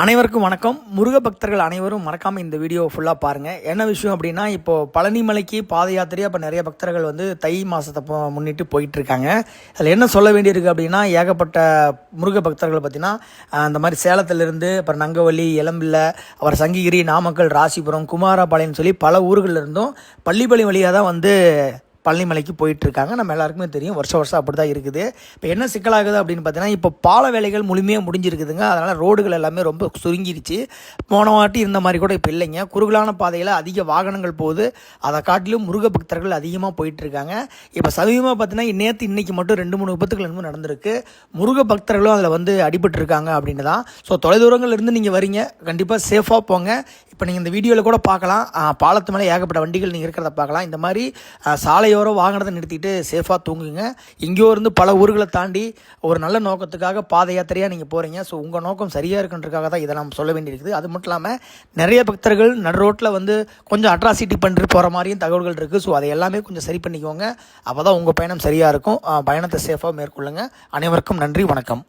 அனைவருக்கும் வணக்கம். முருக பக்தர்கள் அனைவரும் மறக்காமல் இந்த வீடியோ ஃபுல்லாக பாருங்கள். என்ன விஷயம் அப்படின்னா, இப்போது பழனி மலைக்கு பாத யாத்திரையாக இப்போ நிறைய பக்தர்கள் வந்து தை மாதத்தை முன்னிட்டு போயிட்டுருக்காங்க. அதில் என்ன சொல்ல வேண்டியிருக்கு அப்படின்னா, ஏகப்பட்ட முருக பக்தர்கள் பார்த்திங்கன்னா இந்த மாதிரி சேலத்திலிருந்து அப்புறம் நங்கவள்ளி, எலம்பிள்ளை, அப்புறம் சங்ககிரி, நாமக்கல், ராசிபுரம், குமாரபாளையம்னு சொல்லி பல ஊர்களில் இருந்தும் பள்ளிப்பாளையம் வழியாக தான் வந்து பழனி மலைக்கு போயிட்டுருக்காங்க. நம்ம எல்லாருக்குமே தெரியும், வருஷம் அப்படி தான் இருக்குது. இப்போ என்ன சிக்கலாகுது அப்படின்னு பார்த்தீங்கன்னா, இப்போ பால வேலைகள் முழுமையாக முடிஞ்சிருக்குதுங்க. அதனால் ரோடுகள் எல்லாமே ரொம்ப சுருங்கிடுச்சு. போன வாட்டி இருந்த மாதிரி கூட இப்போ இல்லைங்க. குறுகலான பாதையில் அதிக வாகனங்கள் போகுது. அதை காட்டிலும் முருக பக்தர்கள் அதிகமாக போயிட்டுருக்காங்க. இப்போ சமீபமாக பார்த்தீங்கன்னா, இன்றைக்கி மட்டும் 2-3 விபத்துகள் இன்னும் நடந்திருக்கு. முருக பக்தர்களும் அதில் வந்து அடிபட்டுருக்காங்க அப்படின்னு தான். ஸோ தொலைதூரங்கள்லேருந்து நீங்கள் வரீங்க, கண்டிப்பாக சேஃபாக போங்க. இப்போ நீங்கள் இந்த வீடியோவில் கூட பார்க்கலாம், பாலத்து மேலே ஏகப்பட்ட வண்டிகள் நீங்கள் இருக்கிறத பார்க்கலாம். இந்த மாதிரி சாலையோரம் வாகனத்தை நிறுத்திட்டு சேஃபாக தூங்குங்க. எங்கேயோ இருந்து பல ஊர்களை தாண்டி ஒரு நல்ல நோக்கத்துக்காக பாத யாத்திரையாக நீங்கள் போகிறீங்க. ஸோ உங்கள் நோக்கம் சரியாக இருக்குன்றதுக்காக தான் இதை நம்ம சொல்ல வேண்டியிருக்குது. அது மட்டும் இல்லாமல் நிறைய பக்தர்கள் நடு ரோட்டில் வந்து கொஞ்சம் அட்ராசிட்டி பண்ணிட்டு போகிற மாதிரியும் தகவல்கள் இருக்குது. ஸோ அதை எல்லாமே கொஞ்சம் சரி பண்ணிக்கோங்க. அப்போ தான் உங்கள் பயணம் சரியாக இருக்கும். பயணத்தை சேஃபாக மேற்கொள்ளுங்கள். அனைவருக்கும் நன்றி, வணக்கம்.